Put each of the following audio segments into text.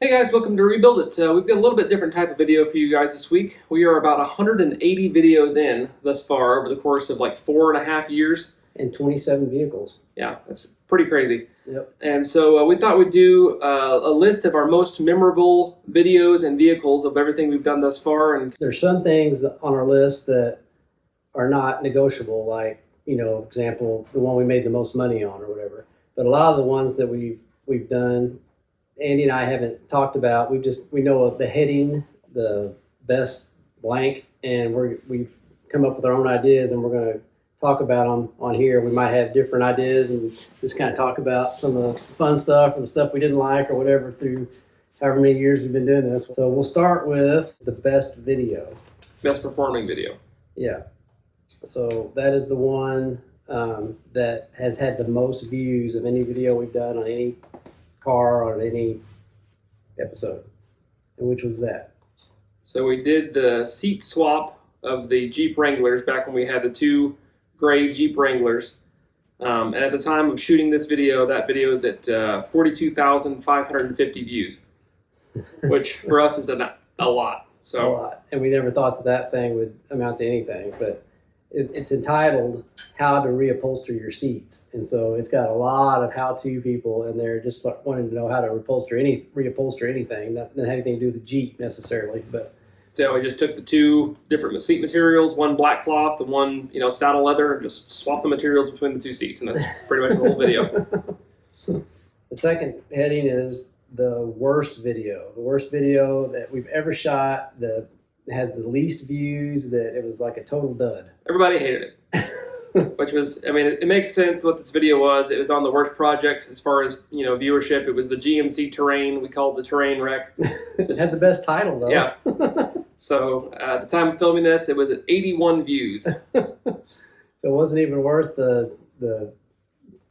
Hey guys, welcome to Rebuild It. We've got a little bit different type of video for you guys this week. We are about 180 videos in thus far over the course of like 4.5 years. And 27 vehicles. Yeah, that's pretty crazy. Yep. And so we thought we'd do a list of our most memorable videos and vehicles of everything we've done thus far. And There's some things on our list that are not negotiable, like, example, the one we made the most money on or whatever. But a lot of the ones that we've done, Andy and I haven't talked about. We know of the heading, the best blank, and we've come up with our own ideas, and we're going to talk about them on here. We might have different ideas and just kind of talk about some of the fun stuff or the stuff we didn't like or whatever through however many years we've been doing this. So we'll start with the best video. best performing video. Yeah. So that is the one that has had the most views of any video we've done on any car or on any episode. And which was that? So we did the seat swap of the Jeep Wranglers back when we had the two gray Jeep Wranglers. And at the time of shooting this video, that video is at 42,550 views, which for us is a lot. So A lot. And we never thought that thing would amount to anything, but it's entitled How to Reupholster Your Seats. And so it's got a lot of how-to people in there just wanting to know how to reupholster anything, not have anything to do with the Jeep necessarily. But so we just took the two different seat materials, one black cloth and one saddle leather, and just swapped the materials between the two seats, and that's pretty much the whole video. The second heading is the worst video that we've ever shot, that has the least views, that it was like a total dud. Everybody hated it, which was, it makes sense what this video was. It was on the worst project as far as, viewership. It was the GMC Terrain. We called it the Terrain Wreck. It had the best title, though. Yeah. So at the time of filming this, it was at 81 views. So it wasn't even worth the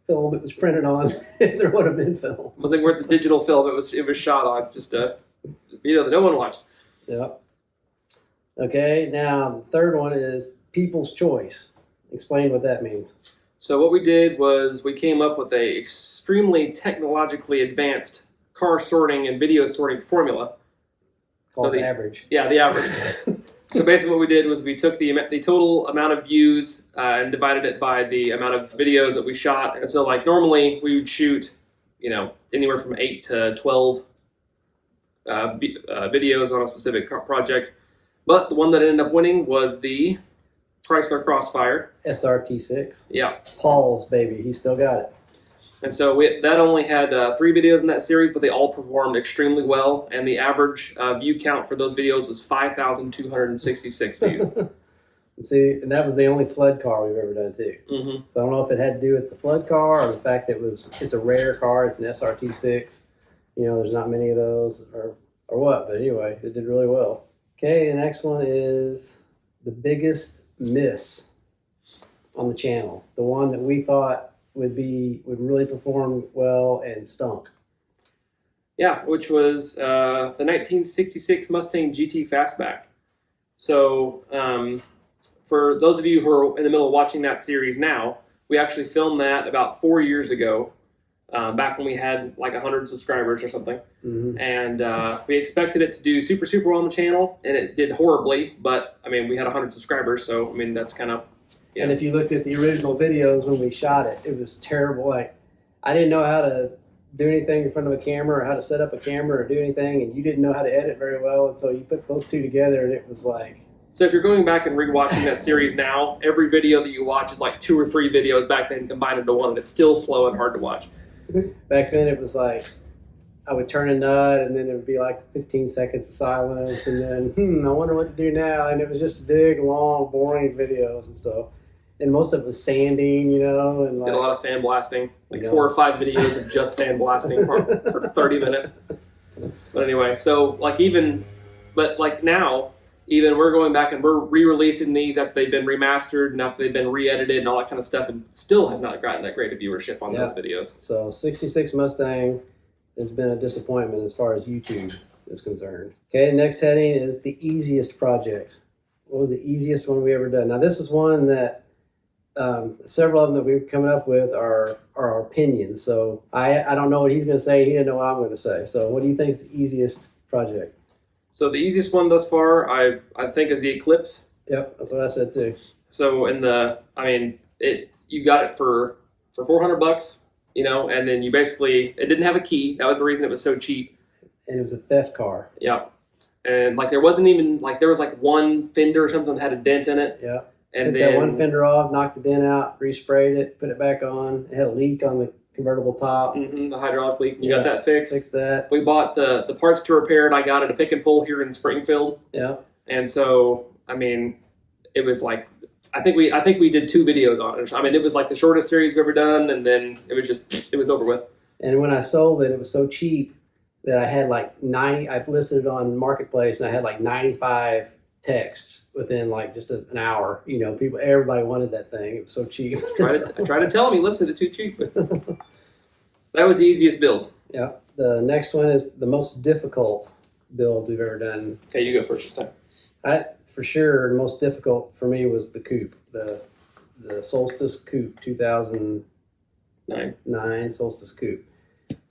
film it was printed on if there would have been film. It wasn't worth the digital film it was shot on. Just a video that no one watched. Yeah. Okay, now the third one is People's Choice. Explain what that means. So what we did was we came up with a extremely technologically advanced car sorting and video sorting formula. Called the average. Yeah, the average. So basically what we did was we took the total amount of views and divided it by the amount of videos that we shot. And so like normally we would shoot, anywhere from 8 to 12 videos on a specific project. But the one that ended up winning was the Chrysler Crossfire. SRT6. Yeah. Paul's baby. He still got it. And so that only had 3 videos in that series, but they all performed extremely well. And the average view count for those videos was 5,266 views. And that was the only flood car we've ever done, too. Mm-hmm. So I don't know if it had to do with the flood car or the fact that it's a rare car. It's an SRT6. There's not many of those or what. But anyway, it did really well. Okay, the next one is the biggest miss on the channel. The one that we thought would really perform well and stunk. Yeah, which was the 1966 Mustang GT Fastback. So for those of you who are in the middle of watching that series now, we actually filmed that about 4 years ago, back when we had like 100 subscribers or something. Mm-hmm. And we expected it to do super, super well on the channel, and it did horribly. But, we had 100 subscribers, so, that's kind of... Yeah. And if you looked at the original videos when we shot it, it was terrible. Like, I didn't know how to do anything in front of a camera or how to set up a camera or do anything, and you didn't know how to edit very well, and so you put those two together, and it was like... So if you're going back and rewatching that series now, every video that you watch is like 2 or 3 videos back then combined into one, and it's still slow and hard to watch. Back then it was like I would turn a nut and then it would be like 15 seconds of silence and then I wonder what to do now, and it was just big, long, boring videos. And most of it was sanding, and like, did a lot of sandblasting, like 4 or 5 videos of just sandblasting for 30 minutes. But anyway, so now even we're going back and we're re-releasing these after they've been remastered and after they've been re-edited and all that kind of stuff, and still have not gotten that great a viewership on those videos. So 66 Mustang has been a disappointment as far as YouTube is concerned. Okay, next heading is the easiest project. What was the easiest one we ever done? Now this is one that several of them that we're coming up with are our opinions. So I don't know what he's going to say. He didn't know what I'm going to say. So what do you think is the easiest project? So the easiest one thus far, I think, is the Eclipse. Yep, that's what I said too. So you got it for $400, and then you basically, it didn't have a key. That was the reason it was so cheap. And it was a theft car. Yeah. And like there wasn't even there was like one fender or something that had a dent in it. Yeah. And took then that one fender off, knocked the dent out, resprayed it, put it back on. It had a leak on the convertible top. the hydraulic leak. You got that fixed. Fixed that. We bought the parts to repair it. I got it at a pick and pull here in Springfield. Yeah. And so it was like I think we did 2 videos on it. It was like the shortest series we've ever done, and then it was over with. And when I sold it, it was so cheap that I had like 90. I listed it on Marketplace, and I had like 95 texts within like just an hour. Everybody wanted that thing. It was so cheap. I tried to tell him he listed it too cheap, but that was the easiest build. Yeah. The next one is the most difficult build we've ever done. Okay, you go first this time. For sure, the most difficult for me was the coupe, the Solstice Coupe 2009 Solstice Coupe.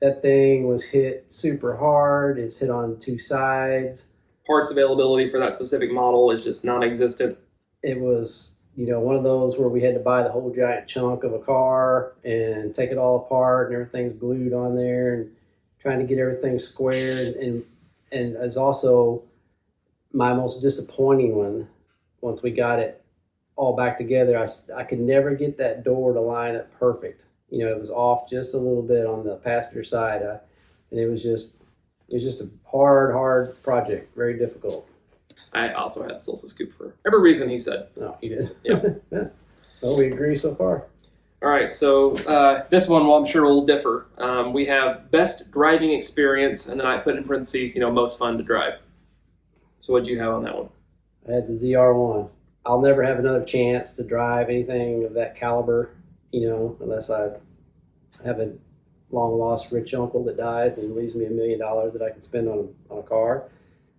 That thing was hit super hard. It's hit on 2 sides. Parts availability for that specific model is just non-existent. It was, one of those where we had to buy the whole giant chunk of a car and take it all apart, and everything's glued on there, and trying to get everything squared. And it's also my most disappointing one. Once we got it all back together, I could never get that door to line up perfect. It was off just a little bit on the passenger side, and it was just a hard project, very difficult. I also had Solstice Coupe for every reason he said. No, you did. Yeah. Yeah. Well, we agree so far. All right, so this one, well, I'm sure will differ. We have best driving experience, and then I put in parentheses, most fun to drive. So what did you have on that one? I had the ZR1. I'll never have another chance to drive anything of that caliber, unless I have a long-lost rich uncle that dies and leaves me $1 million that I can spend on a car.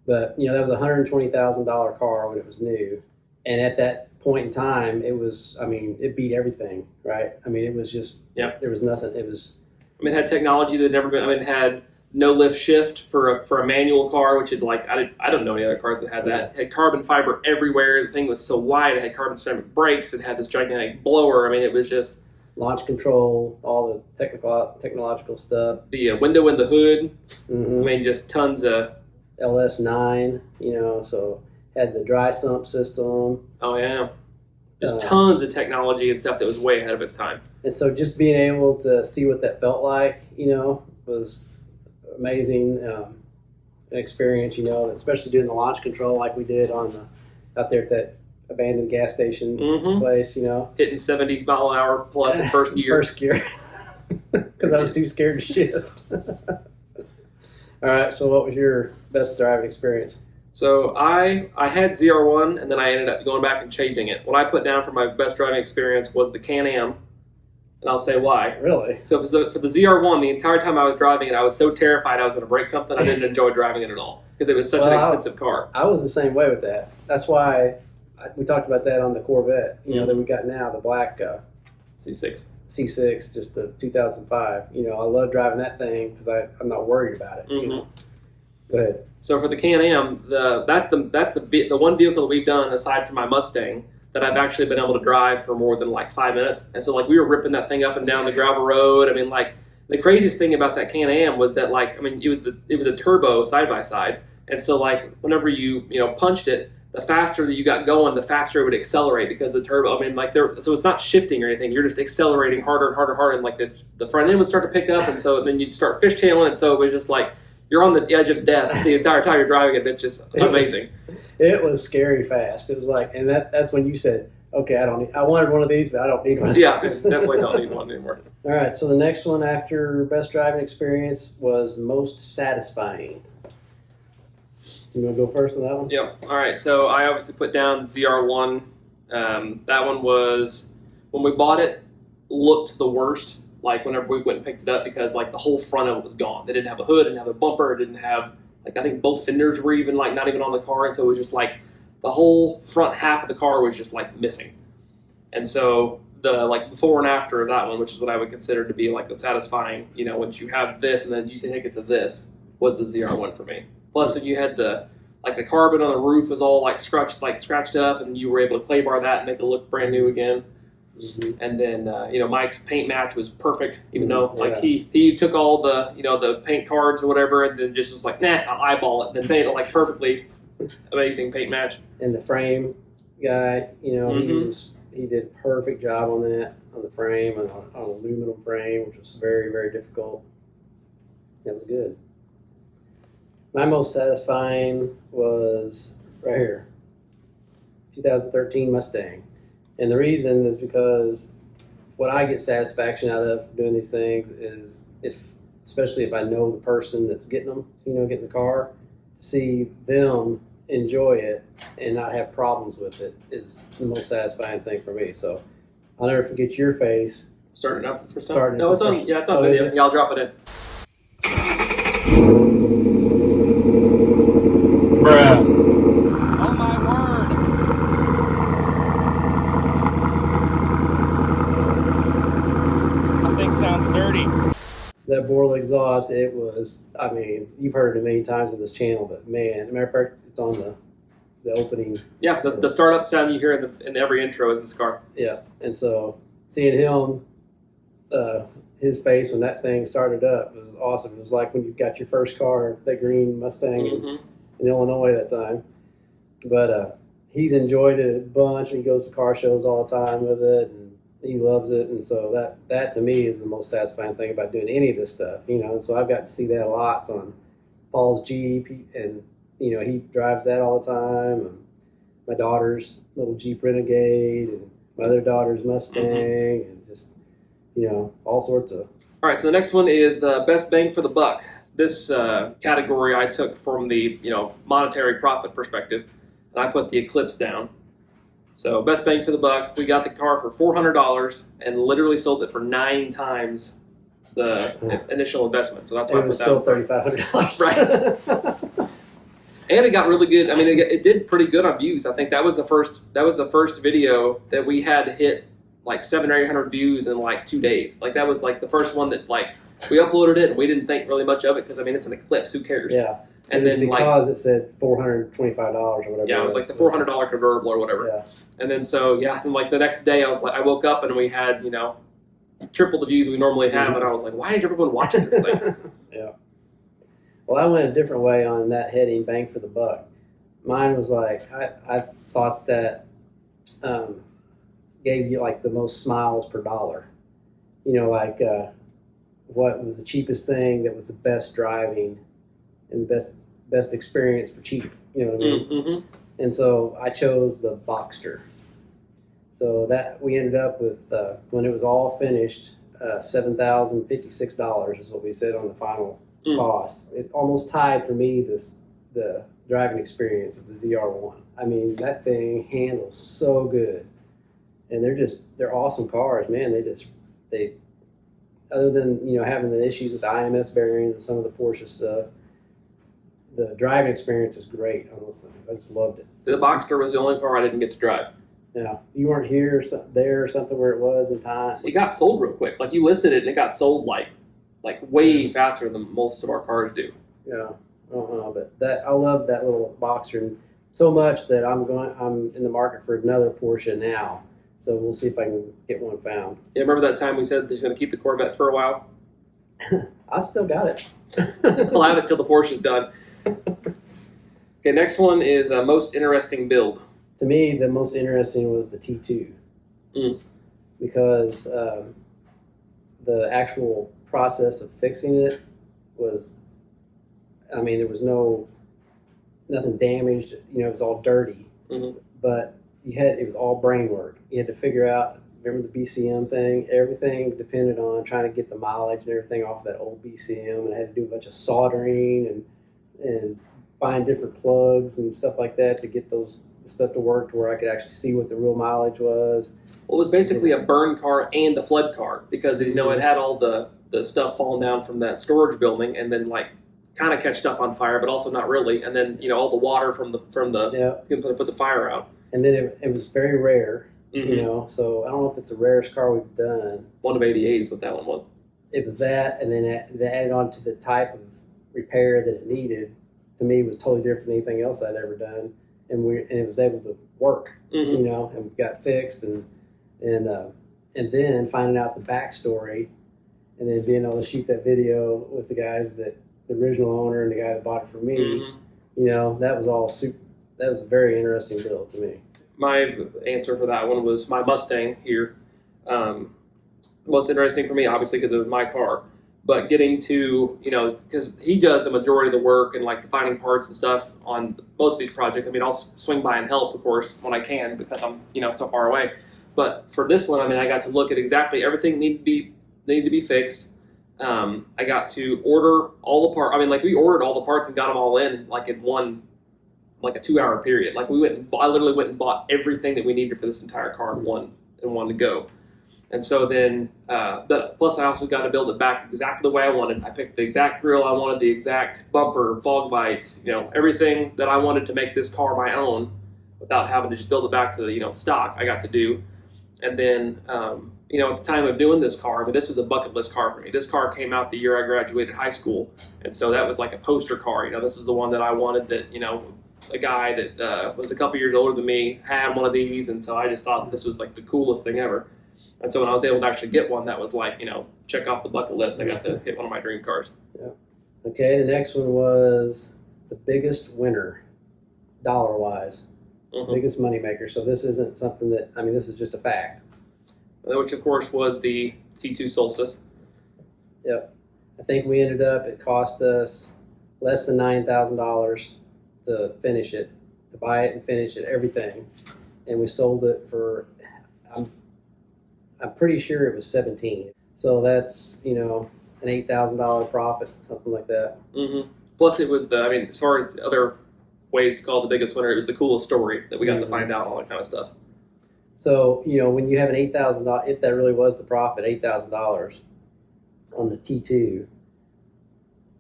But, that was a $120,000 car when it was new. And at that point in time, it was, it beat everything, right? It was just, there was nothing. It was. It had technology that had never been, it had no lift shift for a manual car, which had I don't know any other cars that had that. It had carbon fiber everywhere. The thing was so wide. It had carbon ceramic brakes. It had this gigantic blower. It was just launch control, all the technological stuff. The window in the hood. Mm-hmm. Just tons of LS9. So had the dry sump system. Oh yeah, just tons of technology and stuff that was way ahead of its time. And so just being able to see what that felt like, was amazing experience, especially doing the launch control like we did out there at that abandoned gas station place, Hitting 70 mile an hour plus in first gear. First gear. Because I was too scared to shift. All right, so what was your best driving experience? So I had ZR1, and then I ended up going back and changing it. What I put down for my best driving experience was the Can-Am, and I'll say why. Really? So for the ZR1, the entire time I was driving it, I was so terrified I was going to break something, I didn't enjoy driving it at all, because it was such an expensive car. I was the same way with that. That's why we talked about that on the Corvette, that we got now, the black C6. C6, just the 2005. I love driving that thing because I'm not worried about it. Go ahead. So for the Can-Am, that's the one vehicle that we've done aside from my Mustang that I've actually been able to drive for more than 5 minutes. And so we were ripping that thing up and down the gravel road. The craziest thing about that Can-Am was that it was a turbo side by side, and so whenever you punched it, the faster that you got going, the faster it would accelerate because the turbo. So it's not shifting or anything. You're just accelerating harder and harder and harder, and the front end would start to pick up, and so then you'd start fishtailing, and so it was just you're on the edge of death the entire time you're driving it. It's just amazing. It was scary fast. It was and that's when you said, okay, I wanted one of these, but I don't need one. Yeah, definitely don't need one anymore. All right, so the next one after best driving experience was most satisfying. You want to go first on that one? Yeah. All right, so I obviously put down ZR1. That one was, when we bought it, looked the worst. Whenever we went and picked it up, because the whole front of it was gone. It didn't have a hood, didn't have a bumper, it didn't have I think both fenders were even not even on the car, and so it was just the whole front half of the car was just missing. And so the like before and after of that one, which is what I would consider to be like the satisfying. You know, once you have this and then you can take it to this, was the ZR1 for me. Plus, if you had the carbon on the roof was all like scratched up, and you were able to clay bar that and make it look brand new again. Mm-hmm. And then Mike's paint match was perfect, even though like Yeah. he took all the the paint cards or whatever, and then just was like, nah, I'll eyeball it, and then paint it like perfectly. Amazing paint match. And the frame guy, he did a perfect job on that, on the frame, on an aluminum frame, which was very, very difficult. That was good. My most satisfying was right here, 2013 Mustang. And the reason is because what I get satisfaction out of doing these things is especially if I know the person that's getting them, getting the car, to see them enjoy it and not have problems with it is the most satisfying thing for me. So I'll never forget your face. Starting up for some. Starting No, it it's for- on. Yeah, it's on Oh, is video. it? Yeah, I'll drop it in. Bruh. Oh my word! That thing sounds dirty. That Borla exhaust, it was, I mean, you've heard it a million times on this channel, but man, as a matter of fact, it's on the opening. Yeah, the startup sound you hear in every intro is this car. Yeah. And so seeing him, his face when that thing started up was awesome. It was like when you got your first car, that green Mustang in Illinois that time. But he's enjoyed it a bunch, and he goes to car shows all the time with it, and he loves it. And so that to me is the most satisfying thing about doing any of this stuff, And so I've got to see that lots on Paul's Jeep, and he drives that all the time. And my daughter's little Jeep Renegade, and my other daughter's Mustang, and just all sorts of. All right, so the next one is the best bang for the buck. This category I took from the monetary profit perspective, and I put the Eclipse down. So best bang for the buck, we got the car for $400 and literally sold it for 9 times the initial investment. So that's why It I was put still that. $3,500. Right. And it got really good. I mean, it did pretty good on views. I think that was the first video that we had hit like 700 or 800 views in like 2 days. Like that was like the first one that like we uploaded it and we didn't think really much of it because I mean it's an Eclipse. Who cares? Yeah. And it was then because it said $425 or whatever. yeah, it was like the $400 convertible or whatever. Yeah. And then so yeah, and like the next day I woke up and we had triple the views we normally have, and I was like, why is everyone watching this thing? Yeah. Well, I went a different way on that heading, bang for the buck. Mine was like I thought that gave you like the most smiles per dollar. What was the cheapest thing that was the best driving and best experience for cheap. You know what I mean? Mm-hmm. And so I chose the Boxster. So that we ended up with when it was all finished, $7,056 is what we said on the final cost. It almost tied for me the driving experience of the ZR1. I mean, that thing handles so good, and they're awesome cars, man. They other than having the issues with the IMS bearings and some of the Porsche stuff, the driving experience is great on those things. I just loved it. So the Boxster was the only car I didn't get to drive. Yeah, you weren't here or there or something where it was in time. It got sold real quick. Like you listed it and it got sold like way faster than most of our cars do. Yeah, I don't know, but I love that little Boxster so much that I'm in the market for another Porsche now. So we'll see if I can get one found. Yeah, remember that time we said he's going to keep the Corvette for a while? I still got it. We'll have it till the Porsche's done. Okay, next one is most interesting build. To me, the most interesting was the T2 because the actual process of fixing it was, I mean, there was nothing damaged. It was all dirty, but it was all brain work. You had to figure out. Remember the BCM thing? Everything depended on trying to get the mileage and everything off that old BCM, and I had to do a bunch of soldering and buying different plugs and stuff like that to get the stuff to work to where I could actually see what the real mileage was. Well, it was basically a burn car and a flood car because it had all the stuff falling down from that storage building and then like kind of catch stuff on fire, but also not really. And then all the water from the Yeah. you can put the fire out. And then it was very rare Mm-hmm. You know, so I don't know if it's the rarest car we've done. One of 88 is what that one was. It was that, and then that added on to the type of repair that it needed. To me, was totally different than anything else I'd ever done, and it was able to work. Mm-hmm. You know, and got fixed, and then finding out the backstory, and then being able to shoot that video with the guys the original owner and the guy that bought it for me. Mm-hmm. You know, that was all super. That was a very interesting build to me. My answer for that one was my Mustang here. Most interesting for me, obviously, because it was my car. But getting to, you know, because he does the majority of the work and like the finding parts and stuff on most of these projects. I mean, I'll swing by and help, of course, when I can because I'm, you know, so far away. But for this one, I mean, I got to look at exactly everything needed to be fixed. I got to order all the parts. I mean, like we ordered all the parts and got them all in like in one, like a 2-hour period. Like I literally went and bought everything that we needed for this entire car in one to go. And so then, plus I also got to build it back exactly the way I wanted. I picked the exact grill I wanted, the exact bumper, fog lights, you know, everything that I wanted to make this car my own without having to just build it back to the, you know, stock I got to do. And then, you know, at the time of doing this car, but this was a bucket list car for me. This car came out the year I graduated high school. And so that was like a poster car. You know, this was the one that I wanted that, you know, a guy that was a couple years older than me had one of these, and so I just thought this was like the coolest thing ever. And so when I was able to actually get one, that was like, you know, check off the bucket list. I got to hit one of my dream cars. Yeah. Okay, the next one was the biggest winner, dollar-wise, biggest moneymaker. So this isn't something that, I mean, this is just a fact. Which, of course, was the T2 Solstice. Yep. I think we ended up, it cost us less than $9,000 to finish it, to buy it and finish it, everything. And we sold it for, I'm pretty sure it was 17. So that's, you know, an $8,000 profit, something like that. Mm-hmm. Plus it was I mean, as far as other ways to call it the biggest winner, it was the coolest story that we got to find out, all that kind of stuff. So, you know, when you have an $8,000, if that really was the profit, $8,000 on the T2,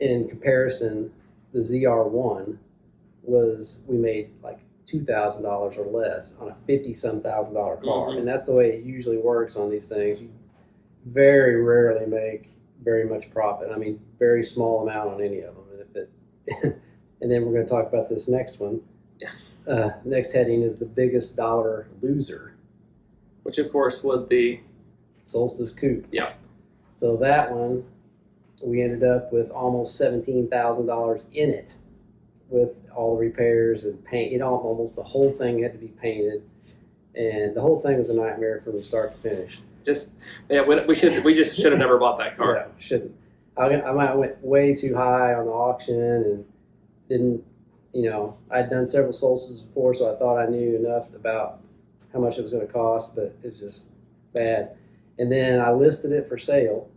in comparison, the ZR1 we made like $2,000 or less on a $50-some thousand car. Mm-hmm. And that's the way it usually works on these things. You very rarely make very much profit. I mean, very small amount on any of them. And if it's, and then we're going to talk about this next one. Yeah. Next heading is the biggest dollar loser, which of course was the Solstice Coupe. Yeah. So that one, we ended up with almost $17,000 in it, with all the repairs and paint. You know, almost the whole thing had to be painted, and the whole thing was a nightmare from start to finish. We just should have never bought that car. Yeah, shouldn't. I might went way too high on the auction and didn't. You know, I'd done several Solstices before, so I thought I knew enough about how much it was going to cost, but it's just bad. And then I listed it for sale.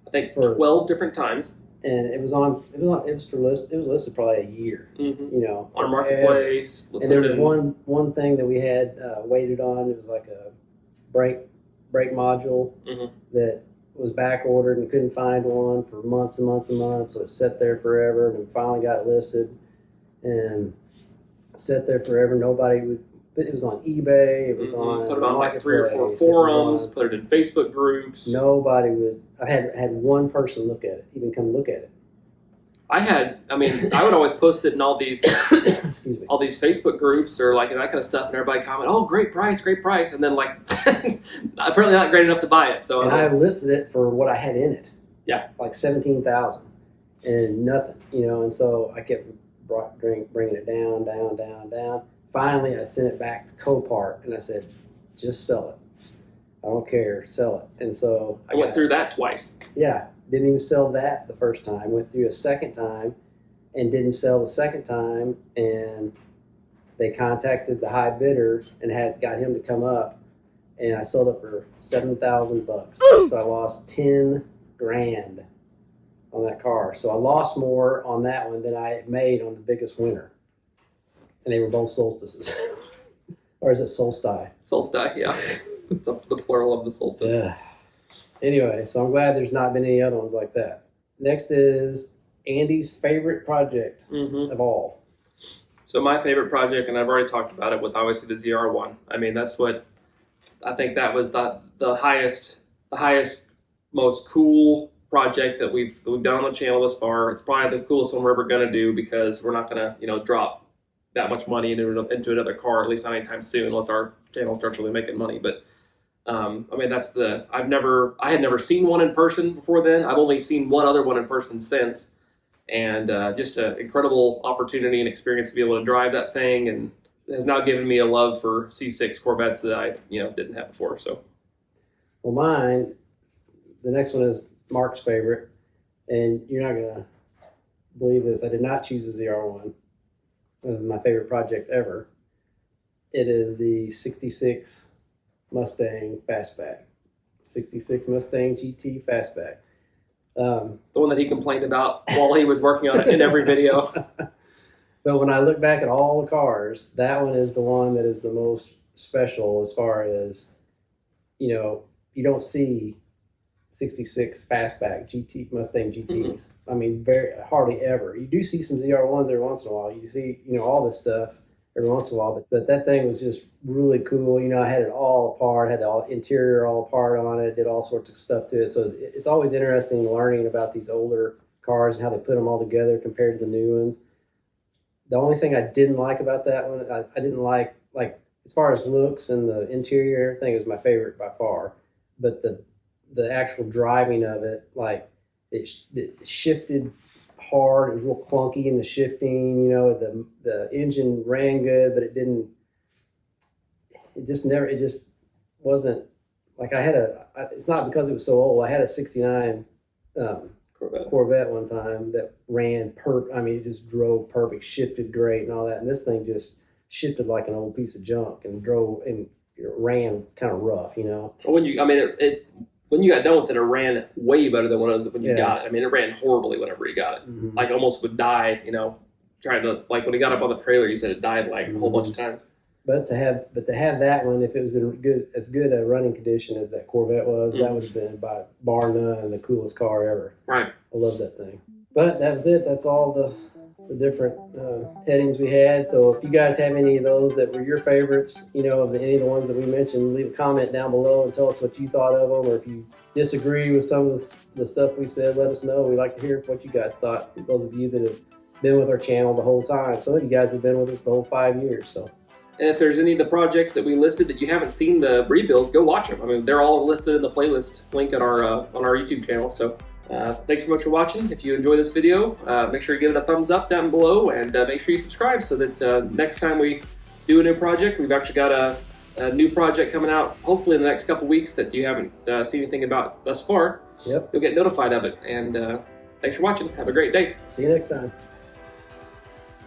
I think for 12 different times. And it was listed probably a year. Mm-hmm. You know, on Marketplace. And there was one thing that we had waited on. It was like a brake module that was back ordered and couldn't find one for months and months and months. So it sat there forever, and finally got it listed, and sat there forever. Nobody would. But it was on eBay. It was on. Put it on like 3 or 4 forums. Put it in Facebook groups. Nobody would. I had one person look at it, even come look at it. I would always post it in all these all these Facebook groups or like that kind of stuff, and everybody comment, "Oh, great price," and then like apparently not great enough to buy it. So and I listed it for what I had in it. Yeah, like $17,000 and nothing, you know. And so I kept bringing it down. Finally, I sent it back to Copart, and I said, "Just sell it. I don't care. Sell it." And so I went through that twice. Yeah, didn't even sell that the first time. Went through a second time, and didn't sell the second time. And they contacted the high bidder and got him to come up, and I sold it for $7,000. So I lost $10,000 on that car. So I lost more on that one than I made on the biggest winner. And they were both solstices. Or is it solstice? Solstice, yeah. It's the plural of the solstice. Yeah. Anyway, so I'm glad there's not been any other ones like that. Next is Andy's favorite project of all. So my favorite project, and I've already talked about it, was obviously the ZR1. I mean, that's what I think that was the highest, most cool project that we've done on the channel thus far. It's probably the coolest one we're ever gonna do, because we're not gonna drop that much money into another car, at least not anytime soon, unless our channel starts really making money. But I mean, I had never seen one in person before then. I've only seen one other one in person since, and just an incredible opportunity and experience to be able to drive that thing, and has now given me a love for C6 Corvettes that I didn't have before. So, Well, mine, the next one is Mark's favorite, and you're not gonna believe this. I did not choose the ZR1. It was my favorite project ever. It is the 66 Mustang Fastback. 66 Mustang GT Fastback. the one that he complained about while he was working on it in every video. But when I look back at all the cars, that one is the one that is the most special, as far as, you don't see 66 Fastback GT Mustang GTs. I mean, hardly ever. You do see some ZR1s every once in a while. You see, all this stuff every once in a while. But that thing was just really cool. I had it all apart, had the interior all apart on it, did all sorts of stuff to it. So it's always interesting learning about these older cars and how they put them all together compared to the new ones. The only thing I didn't like about that one, I didn't like as far as looks and the interior and everything, is my favorite by far. But the actual driving of it, it shifted hard. It was real clunky in the shifting. The engine ran good, but it didn't. It just wasn't like I had it's not because it was so old. I had a '69 Corvette one time that ran perfect. I mean, it just drove perfect, shifted great, and all that. And this thing just shifted like an old piece of junk and drove and ran kind of rough. When you got done with it, it ran way better than when you got it. I mean, it ran horribly whenever you got it. Mm-hmm. Like almost would die. Trying to when he got up on the trailer, you said it died a whole bunch of times. But to have that one, if it was in as good a running condition as that Corvette was, that would have been by bar none the coolest car ever. Right. I love that thing. But that was it. That's all the different headings we had. So if you guys have any of those that were your favorites, of any of the ones that we mentioned, leave a comment down below and tell us what you thought of them. Or if you disagree with some of the stuff we said, let us know. We'd like to hear what you guys thought. Those of you that have been with our channel the whole time. Some of you guys have been with us the whole 5 years. So. And if there's any of the projects that we listed that you haven't seen the rebuild, go watch them. I mean, they're all listed in the playlist link on our YouTube channel. So thanks so much for watching. If you enjoy this video, make sure you give it a thumbs up down below, and make sure you subscribe so that next time we do a new project, we've actually got a new project coming out, hopefully in the next couple weeks, that you haven't seen anything about thus far. Yep. You'll get notified of it. And thanks for watching. Have a great day. See you next time.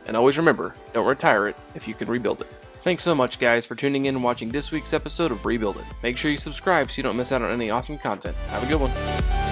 And always remember, don't retire it if you can rebuild it. Thanks so much, guys, for tuning in and watching this week's episode of Rebuild It. Make sure you subscribe so you don't miss out on any awesome content. Have a good one.